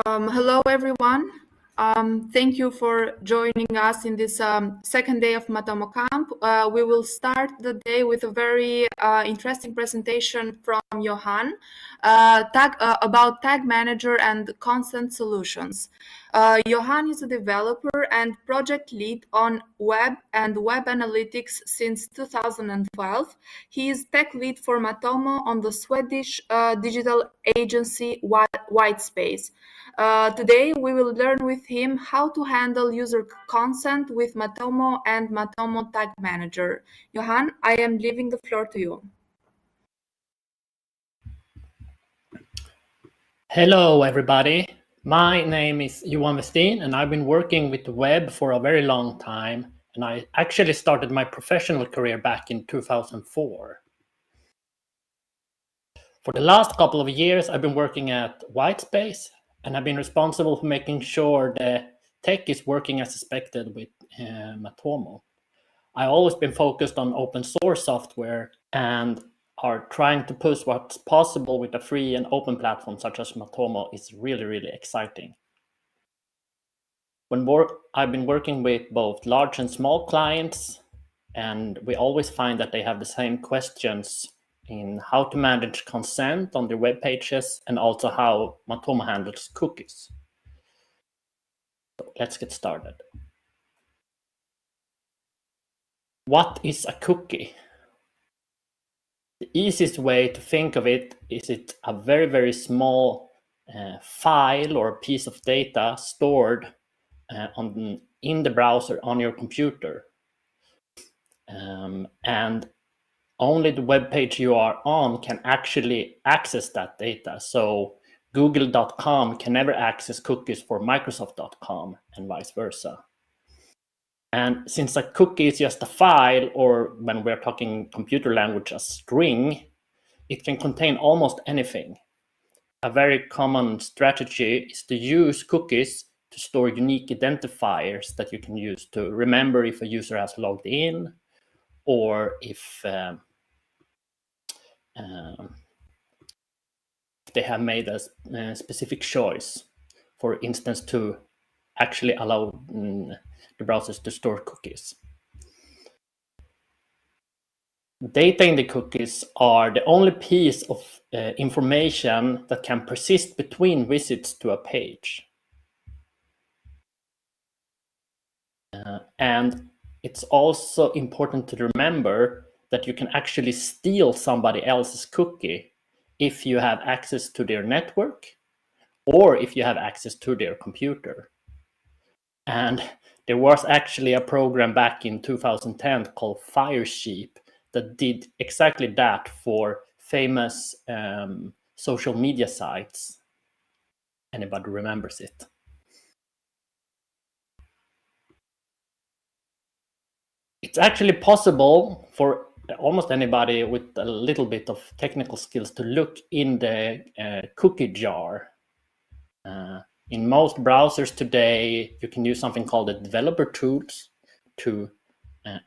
Hello, everyone. Thank you for joining us in this second day of MatomoCamp. We will start the day with a very interesting presentation from Johan about Tag Manager and content solutions. Johan is a developer and project lead on web and web analytics since 2012. He is tech lead for Matomo on the Swedish digital agency Whitespace. Today, we will learn with him how to handle user consent with Matomo and Matomo Tagmanager. Johan, I am leaving the floor to you. Hello, everybody. My name is Johan Westin, and I've been working with the web for a very long time. And I actually started my professional career back in 2004. For the last couple of years, I've been working at Whitespace, and I've been responsible for making sure the tech is working as expected with Matomo. I've always been focused on open source software and are trying to push what's possible with a free and open platform such as Matomo is really, really exciting. I've been working with both large and small clients, and we always find that they have the same questions in how to manage consent on their web pages and also how Matomo handles cookies. So let's get started. What is a cookie? The easiest way to think of it is it's a very, very small file or piece of data stored in the browser on your computer. And only the web page you are on can actually access that data. So Google.com can never access cookies for Microsoft.com and vice versa. And since a cookie is just a file, or when we're talking computer language, a string, it can contain almost anything. A very common strategy is to use cookies to store unique identifiers that you can use to remember if a user has logged in, or if they have made a specific choice, for instance, to actually allow the browsers to store cookies. Data in the cookies are the only piece of information that can persist between visits to a page. And it's also important to remember that you can actually steal somebody else's cookie if you have access to their network or if you have access to their computer. And there was actually a program back in 2010 called Firesheep that did exactly that for famous social media sites. Anybody remembers it? It's actually possible for almost anybody with a little bit of technical skills to look in the cookie jar. In most browsers today, you can use something called the developer tools to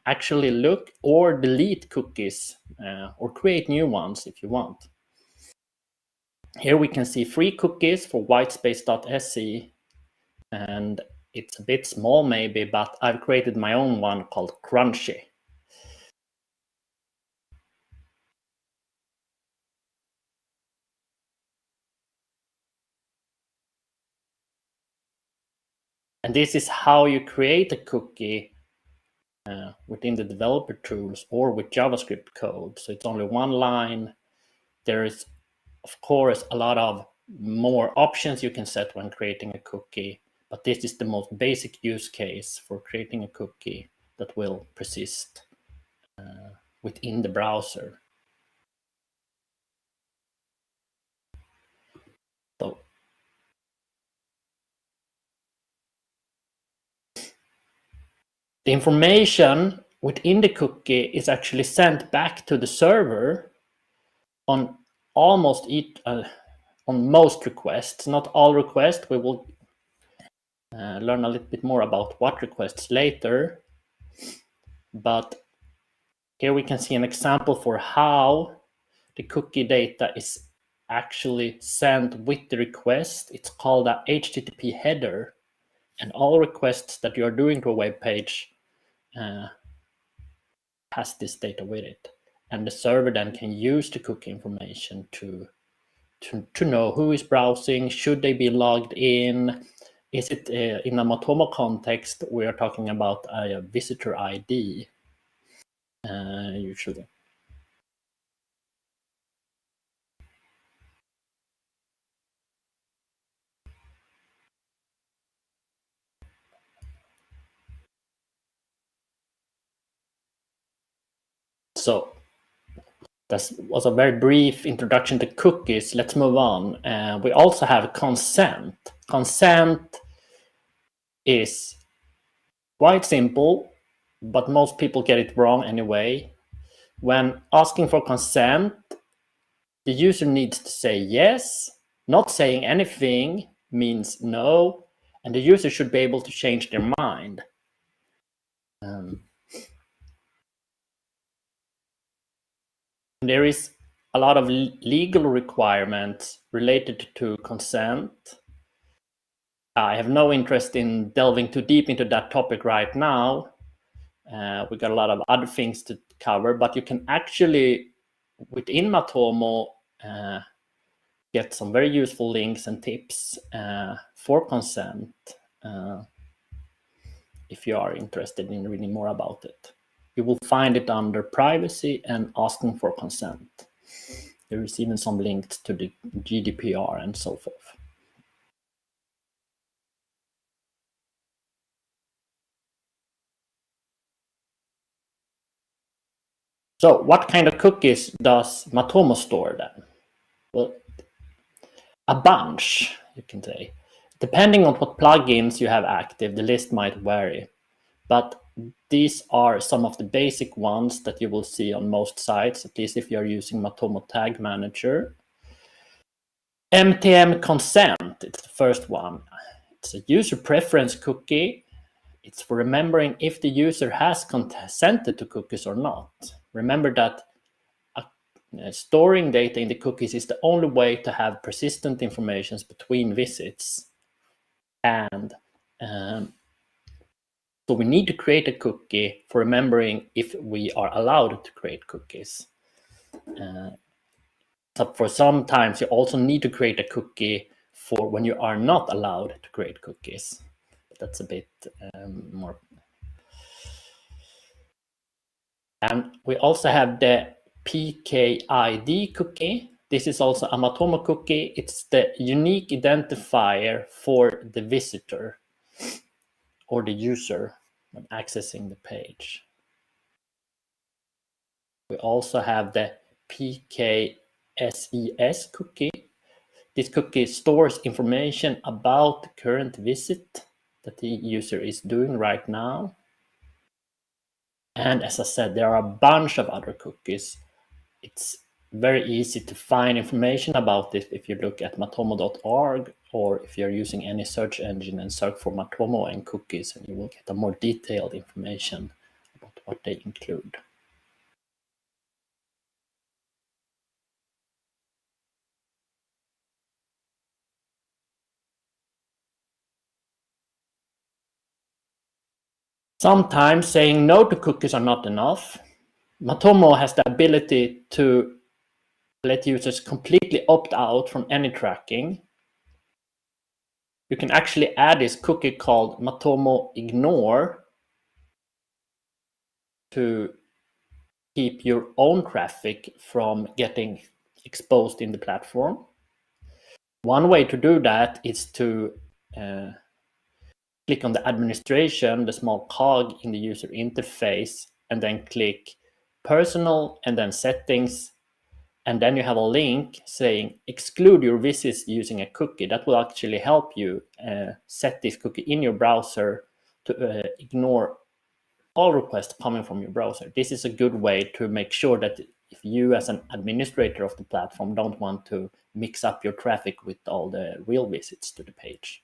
actually look or delete cookies or create new ones if you want. Here we can see free cookies for whitespace.se, and it's a bit small maybe, but I've created my own one called Crunchy. And this is how you create a cookie within the developer tools or with JavaScript code. So it's only one line. There is, of course, a lot of more options you can set when creating a cookie, but this is the most basic use case for creating a cookie that will persist within the browser. So the information within the cookie is actually sent back to the server on almost on most requests, not all requests. We will learn a little bit more about what requests later. But here we can see an example for how the cookie data is actually sent with the request. It's called a HTTP header, and all requests that you're doing to a web page has this data with it. And the server then can use the cookie information to know who is browsing, should they be logged in. Is it in a Matomo context, we are talking about a visitor ID usually. So that was a very brief introduction to cookies. Let's move on. We also have consent. Consent is quite simple, but most people get it wrong anyway. When asking for consent, the user needs to say yes. Not saying anything means no, and the user should be able to change their mind. There is a lot of legal requirements related to consent. I have no interest in delving too deep into that topic right now. We got a lot of other things to cover, but you can actually, within Matomo, get some very useful links and tips for consent if you are interested in reading more about it. You will find it under privacy and asking for consent. There is even some links to the GDPR and so forth. So what kind of cookies does Matomo store then? Well, a bunch, you can say. Depending on what plugins you have active, the list might vary. But these are some of the basic ones that you will see on most sites, at least if you're using Matomo Tagmanager. MTM consent, it's the first one. It's a user preference cookie. It's for remembering if the user has consented to cookies or not. Remember that storing data in the cookies is the only way to have persistent information between visits. And so we need to create a cookie for remembering if we are allowed to create cookies. So for sometimes you also need to create a cookie for when you are not allowed to create cookies. That's a bit more. And we also have the PKID cookie. This is also a Matomo cookie. It's the unique identifier for the visitor or the user when accessing the page. We also have the PKSES cookie. This cookie stores information about the current visit that the user is doing right now. And as I said, there are a bunch of other cookies. It's very easy to find information about this if you look at matomo.org, or if you're using any search engine and search for Matomo and cookies, and you will get a more detailed information about what they include. Sometimes saying no to cookies are not enough. Matomo has the ability to let users completely opt out from any tracking. You can actually add this cookie called Matomo Ignore to keep your own traffic from getting exposed in the platform. One way to do that is to click on the administration, the small cog in the user interface, and then click personal and then settings. And then you have a link saying exclude your visits using a cookie. That will actually help you set this cookie in your browser to ignore all requests coming from your browser. This is a good way to make sure that if you as an administrator of the platform don't want to mix up your traffic with all the real visits to the page.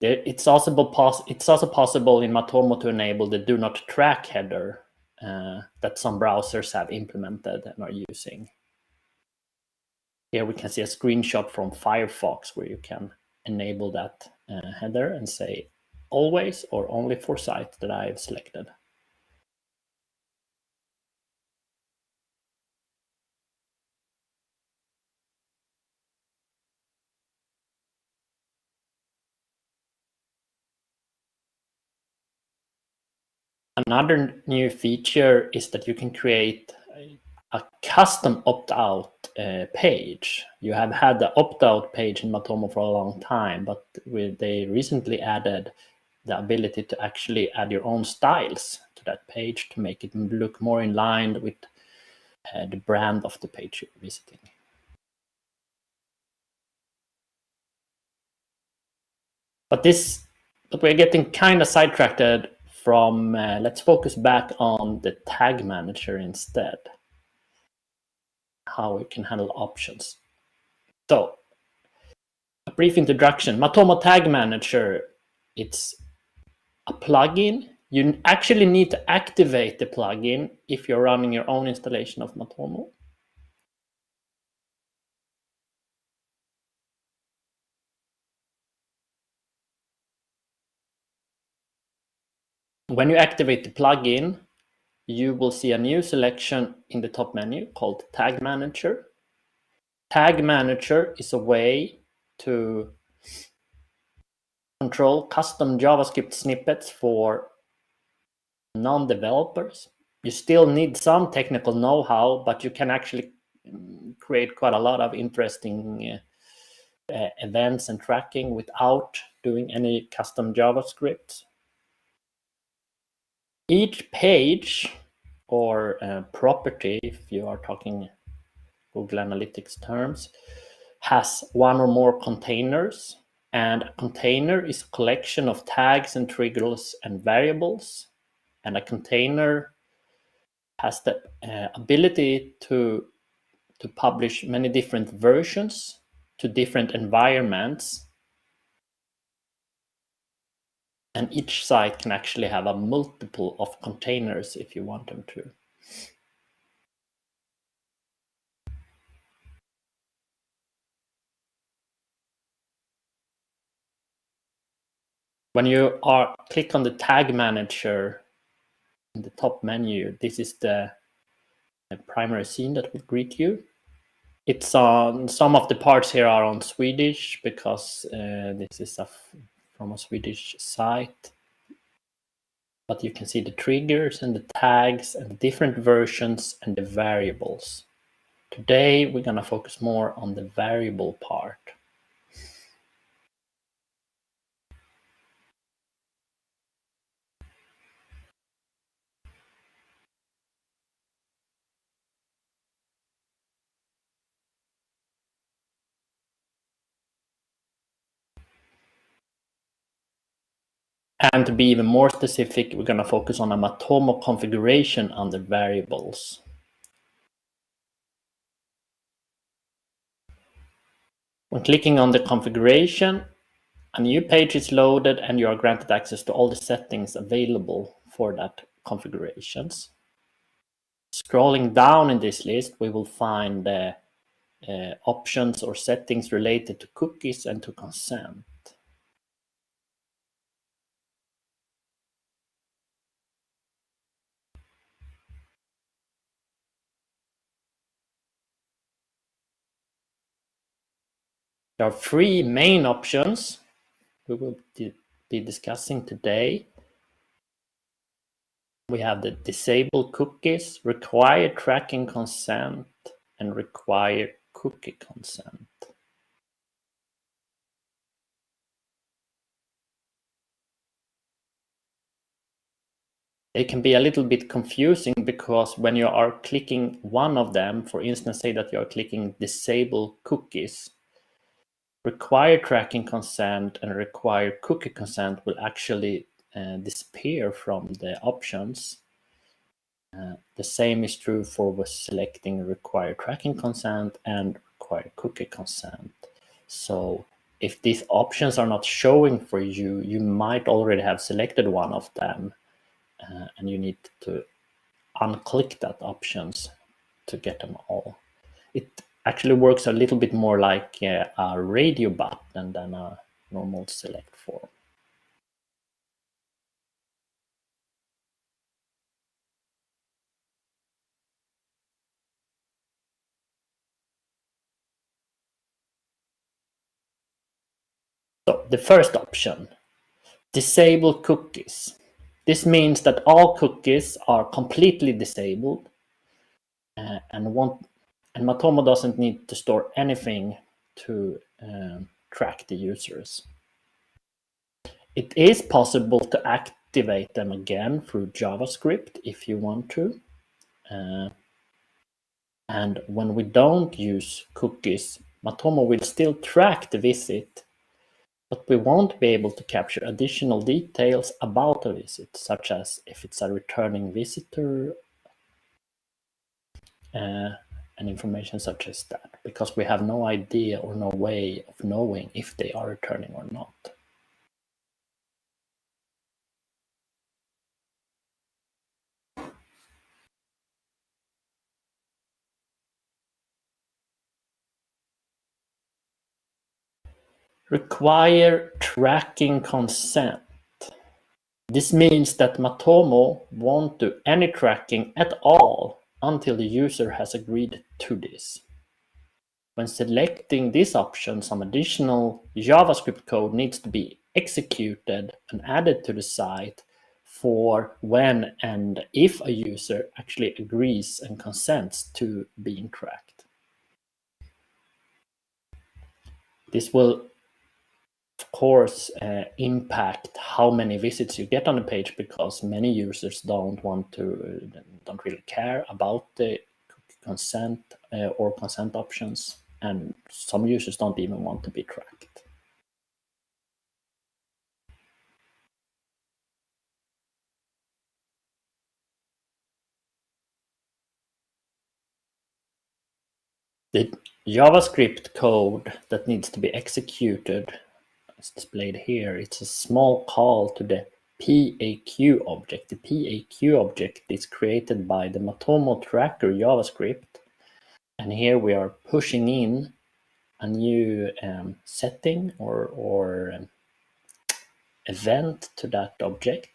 It's also possible in Matomo to enable the do not track header. that some browsers have implemented and are using. Here we can see a screenshot from Firefox where you can enable that header and say always or only for sites that I have selected. Another new feature is that you can create a custom opt-out page. You have had the opt-out page in Matomo for a long time, but they recently added the ability to actually add your own styles to that page to make it look more in line with the brand of the page you're visiting. But we're getting kind of sidetracked from, let's focus back on the tag manager instead, how we can handle options. So, a brief introduction. Matomo Tagmanager, it's a plugin. You actually need to activate the plugin if you're running your own installation of Matomo. When you activate the plugin, you will see a new selection in the top menu called Tag Manager. Tag Manager is a way to control custom JavaScript snippets for non-developers. You still need some technical know-how, but you can actually create quite a lot of interesting events and tracking without doing any custom JavaScript. Each page or property, if you are talking Google Analytics terms, has one or more containers, and a container is a collection of tags and triggers and variables, and a container has the ability to publish many different versions to different environments, and each site can actually have a multiple of containers if you want them to. When you click on the tag manager in the top menu, this is the primary scene that will greet you. It's on some of the parts here are on Swedish because this is from a Swedish site. But you can see the triggers and the tags and the different versions and the variables. Today we're going to focus more on the variable part. And to be even more specific, we're going to focus on a Matomo configuration under variables. When clicking on the configuration, a new page is loaded and you are granted access to all the settings available for that configurations. Scrolling down in this list, we will find the options or settings related to cookies and to consent. There are three main options we will be discussing today. We have the disable cookies, require tracking consent, and require cookie consent. They can be a little bit confusing because when you are clicking one of them, for instance, say that you are clicking disable cookies, require tracking consent and require cookie consent will actually disappear from the options. The same is true for selecting require tracking consent and require cookie consent. So if these options are not showing for you, you might already have selected one of them and you need to unclick that options to get them all. It actually works a little bit more like a radio button than a normal select form. So the first option, disable cookies. This means that all cookies are completely disabled and Matomo doesn't need to store anything to track the users. It is possible to activate them again through JavaScript if you want to. And when we don't use cookies, Matomo will still track the visit, but we won't be able to capture additional details about a visit, such as if it's a returning visitor, and information such as that, because we have no idea or no way of knowing if they are returning or not. Require tracking consent. This means that Matomo won't do any tracking at all until the user has agreed to this. When selecting this option, some additional JavaScript code needs to be executed and added to the site for when and if a user actually agrees and consents to being tracked. This will of course impact how many visits you get on the page, because many users don't really care about the consent or consent options, and some users don't even want to be tracked. The JavaScript code that needs to be executed is displayed here. It's a small call to the PAQ object. The PAQ object is created by the Matomo tracker JavaScript, and here we are pushing in a new setting or event to that object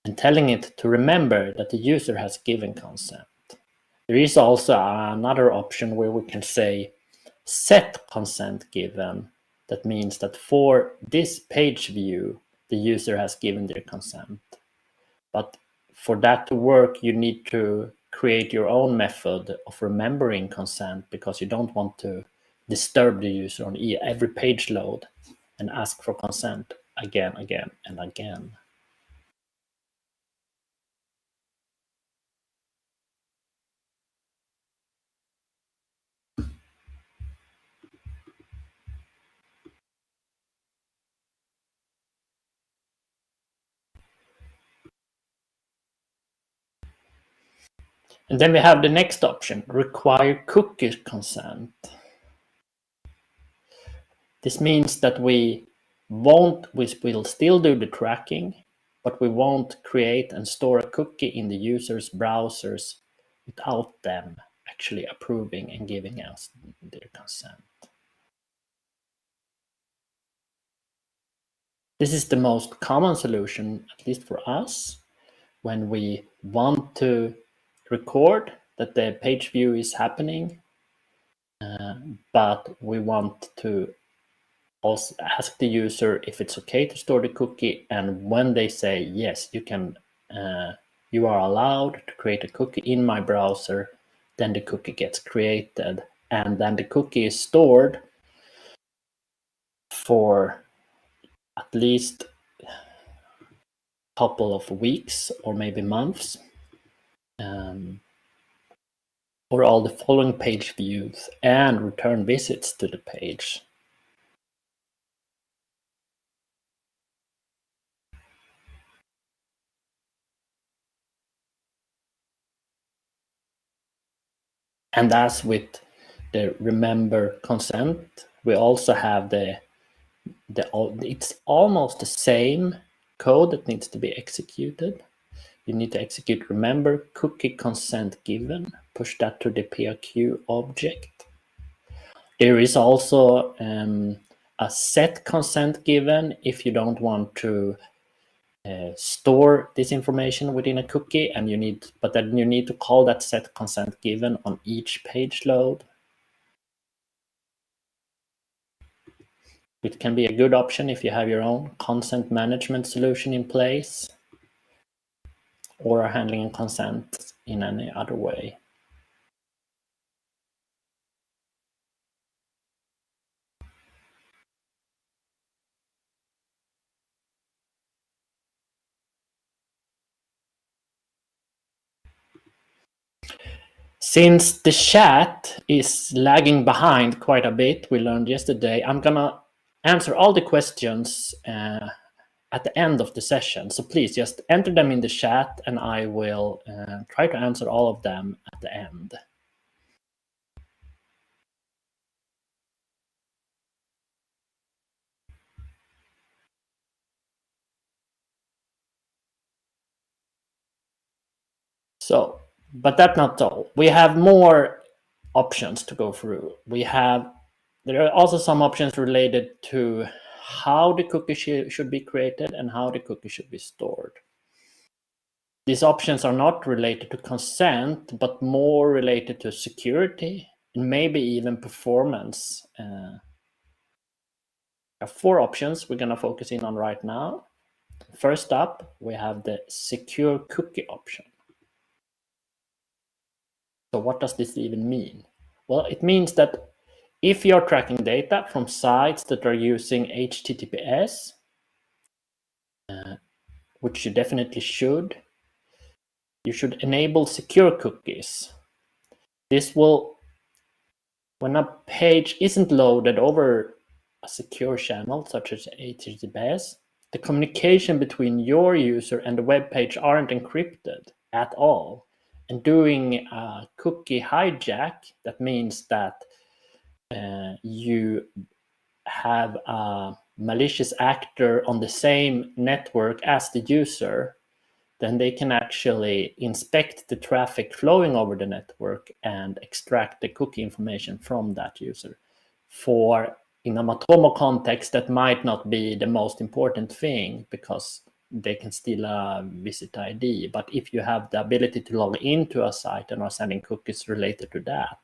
and telling it to remember that the user has given consent. There is also another option where we can say set consent given. That means that for this page view, the user has given their consent. But for that to work, you need to create your own method of remembering consent, because you don't want to disturb the user on every page load and ask for consent again, and again. And then we have the next option, require cookie consent. This means that we will still do the tracking, but we won't create and store a cookie in the user's browsers without them actually approving and giving us their consent. This is the most common solution, at least for us, when we want to record that the page view is happening, but we want to also ask the user if it's okay to store the cookie, and when they say yes, you are allowed to create a cookie in my browser, then the cookie gets created, and then the cookie is stored for at least a couple of weeks or maybe months for all the following page views and return visits to the page. And as with the remember consent, we also have it's almost the same code that needs to be executed, you need to execute remember cookie consent given, push that to the PRQ object. There is also a set consent given if you don't want to store this information within a cookie, and then you need to call that set consent given on each page load. It can be a good option if you have your own consent management solution in place or are handling consent in any other way. Since the chat is lagging behind quite a bit, we learned yesterday, I'm gonna answer all the questions at the end of the session. So please just enter them in the chat and I will try to answer all of them at the end. So, but that's not all. We have more options to go through. There are also some options related to how the cookie should be created and how the cookie should be stored. These options are not related to consent, but more related to security and maybe even performance. There are 4 options we're going to focus in on right now. First up, we have the secure cookie option. So what does this even mean? Well, it means that if you're tracking data from sites that are using HTTPS, which you definitely should, you should enable secure cookies. This will, when a page isn't loaded over a secure channel, such as HTTPS, the communication between your user and the web page aren't encrypted at all. And doing a cookie hijack, that means that you have a malicious actor on the same network as the user, then they can actually inspect the traffic flowing over the network and extract the cookie information from that user. In a Matomo context, that might not be the most important thing because they can steal a visit ID. But if you have the ability to log into a site and are sending cookies related to that,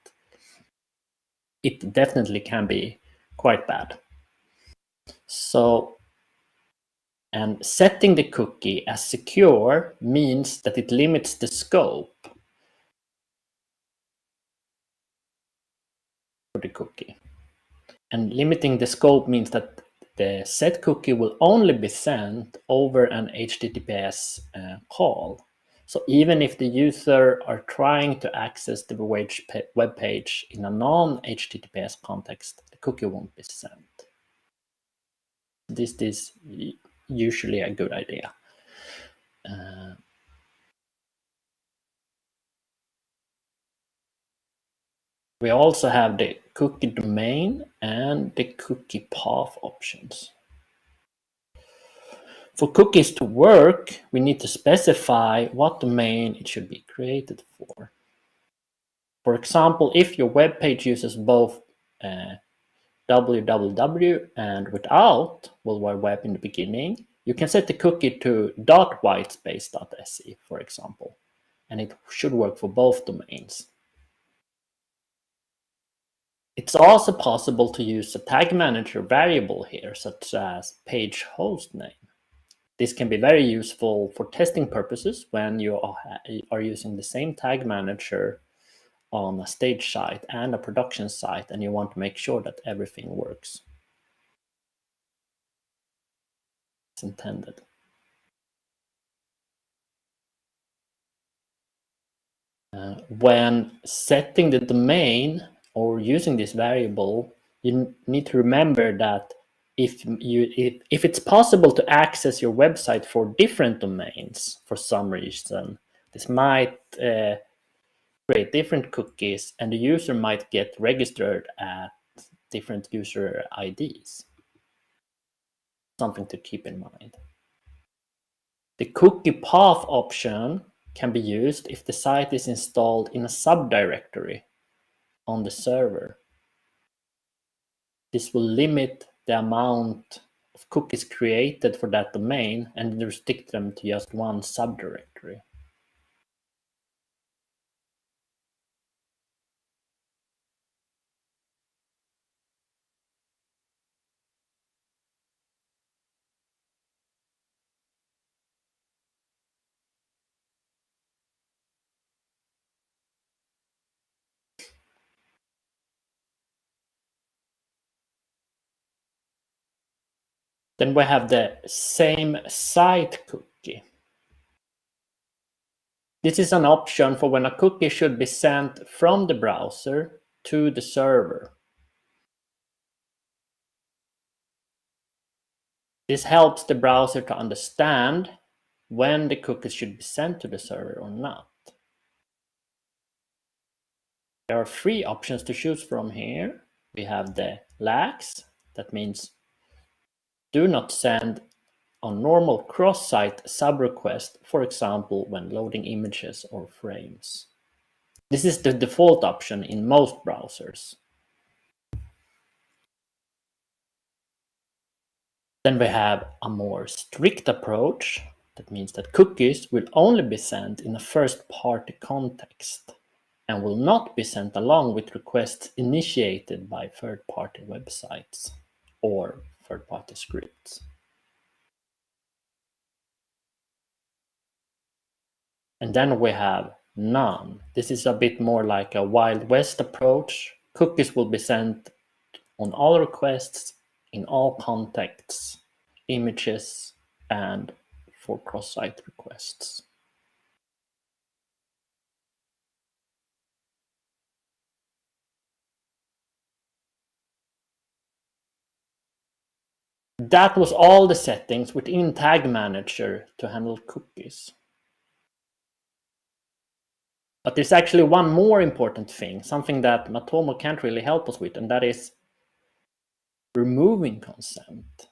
it definitely can be quite bad. So, and setting the cookie as secure means that it limits the scope for the cookie. And limiting the scope means that the set cookie will only be sent over an HTTPS call. So even if the user are trying to access the web page in a non-HTTPS context, the cookie won't be sent. This is usually a good idea. We also have the cookie domain and the cookie path options. For cookies to work, we need to specify what domain it should be created for. For example, if your web page uses both www and without World Wide Web in the beginning, you can set the cookie to .whitespace.se, for example, and it should work for both domains. It's also possible to use a tag manager variable here, such as page host name. This can be very useful for testing purposes when you are using the same tag manager on a stage site and a production site, and you want to make sure that everything works as intended. When setting the domain or using this variable, you need to remember that if it's possible to access your website for different domains for some reason, this might create different cookies and the user might get registered at different user IDs. Something to keep in mind. The cookie path option can be used if the site is installed in a subdirectory on the server. This will limit the amount of cookies created for that domain and restrict them to just one subdirectory. Then we have the same site cookie. This is an option for when a cookie should be sent from the browser to the server. This helps the browser to understand when the cookies should be sent to the server or not. There are 3 options to choose from here. We have the lax, that means do not send on normal cross-site sub-request, for example, when loading images or frames. This is the default option in most browsers. Then we have a more strict approach. That means that cookies will only be sent in a first-party context and will not be sent along with requests initiated by third-party websites or third-party scripts. And then we have none. This is a bit more like a Wild West approach. Cookies will be sent on all requests, in all contexts, images, and for cross-site requests. That was all the settings within Tagmanager to handle cookies. But there's actually one more important thing, something that Matomo can't really help us with, and that is removing consent.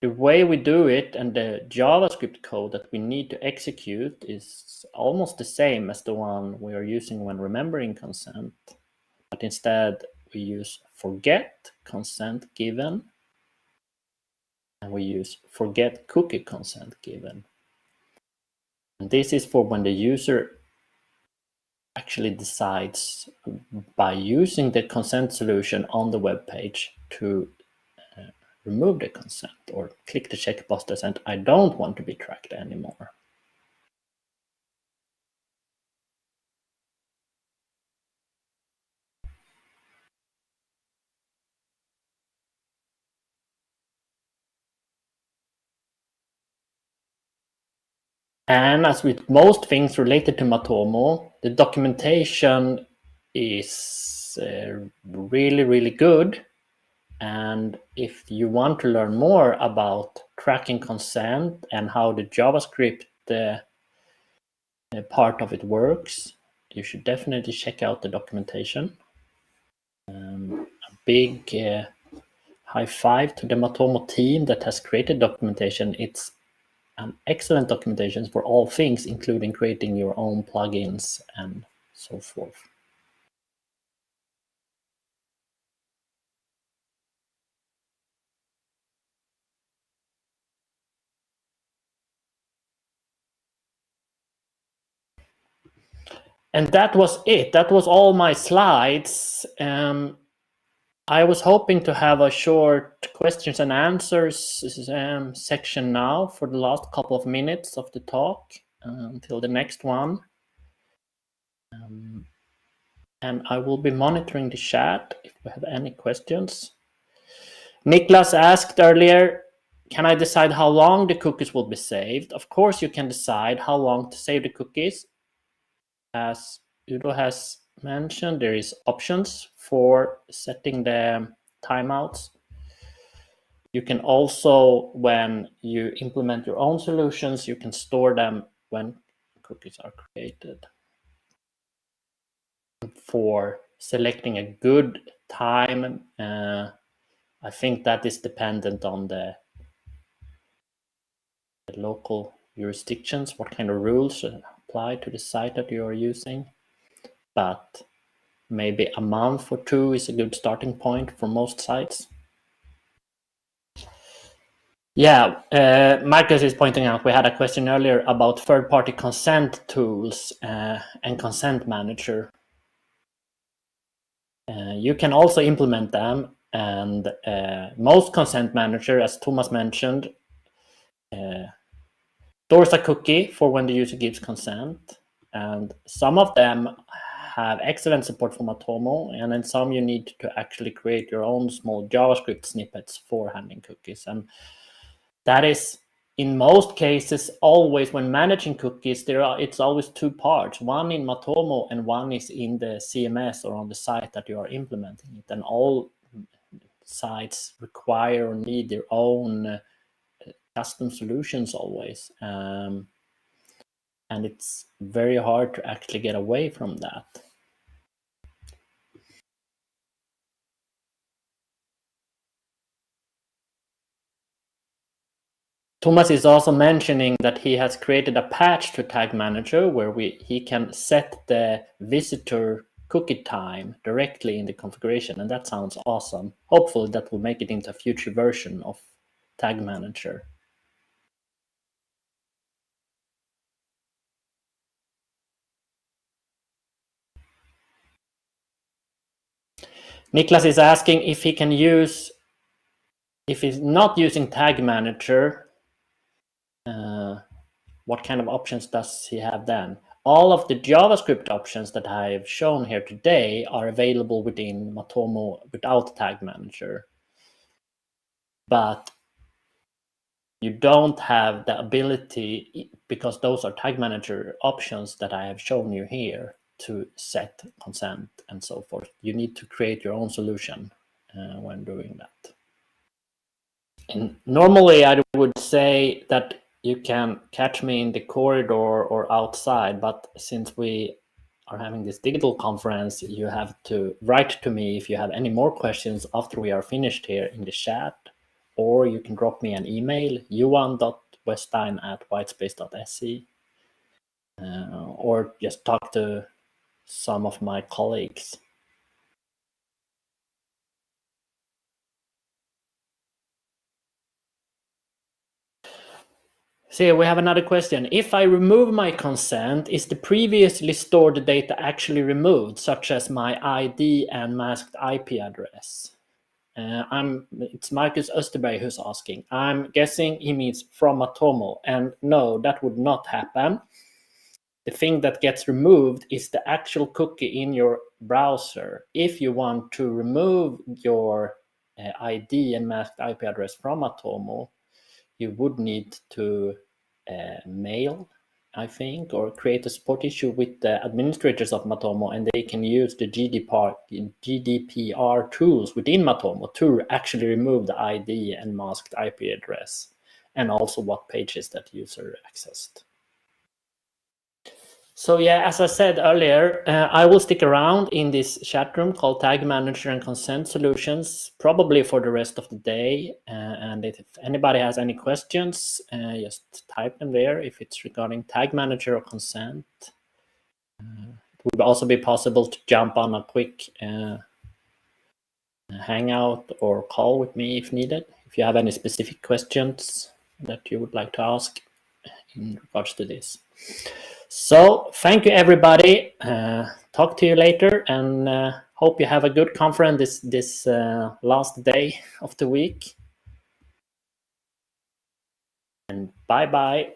The way we do it and the JavaScript code that we need to execute is almost the same as the one we are using when remembering consent. But instead, we use forget consent given, and we use forget cookie consent given. And this is for when the user actually decides by using the consent solution on the web page to remove the consent or click the checkbox that says I don't want to be tracked anymore. And as with most things related to Matomo, the documentation is really, really good. And if you want to learn more about tracking consent and how the JavaScript part of it works, you should definitely check out the documentation. A big high five to the Matomo team that has created documentation. It's an excellent documentation for all things, including creating your own plugins and so forth. And that was it. That was all my slides. I was hoping to have a short questions and answers section now for the last couple of minutes of the talk until the next one. And I will be monitoring the chat if we have any questions. Niklas asked earlier, can I decide how long the cookies will be saved? Of course you can decide how long to save the cookies. As Udo has mentioned, there is options for setting the timeouts. You can also, when you implement your own solutions, you can store them when cookies are created. For selecting a good time, I think that is dependent on the the local jurisdictions, what kind of rules apply to the site that you are using. But maybe a month or two is a good starting point for most sites. Yeah, Marcus is pointing out we had a question earlier about third-party consent tools and consent manager. You can also implement them, and most consent manager, as Thomas mentioned, stores a cookie for when the user gives consent, and some of them have excellent support for Matomo, and in some you need to actually create your own small JavaScript snippets for handling cookies. And that is, in most cases, always when managing cookies, it's always two parts, one in Matomo and one is in the CMS or on the site that you are implementing it. And all sites require or need their own custom solutions always. And it's very hard to actually get away from that. Thomas is also mentioning that he has created a patch to Tagmanager where he can set the visitor cookie time directly in the configuration, and that sounds awesome. Hopefully that will make it into a future version of Tagmanager. Niklas is asking if he can use, if he's not using Tagmanager, what kind of options does he have then? All of the JavaScript options that I have shown here today are available within Matomo without Tagmanager. But you don't have the ability, because those are Tagmanager options that I have shown you here, to set consent and so forth. You need to create your own solution when doing that. And normally I would say that you can catch me in the corridor or outside, but since we are having this digital conference, you have to write to me if you have any more questions after we are finished here in the chat, or you can drop me an email, johan.westin@whitespace.se, or just talk to some of my colleagues. See, we have another question. If I remove my consent, is the previously stored data actually removed, such as my ID and masked IP address? It's Marcus Österberg who's asking. I'm guessing he means from Matomo, and no, that would not happen. The thing that gets removed is the actual cookie in your browser. If you want to remove your ID and masked IP address from Matomo, you would need to mail, I think, or create a support issue with the administrators of Matomo, and they can use the GDPR tools within Matomo to actually remove the ID and masked IP address, and also what pages that user accessed. So yeah, as I said earlier, I will stick around in this chat room called Tagmanager and Consent Solutions, probably for the rest of the day. And if anybody has any questions, just type them there if it's regarding Tagmanager or Consent. It would also be possible to jump on a quick hangout or call with me if needed, if you have any specific questions that you would like to ask in regards to this. So thank you, everybody. Talk to you later, and hope you have a good conference this last day of the week. And bye-bye.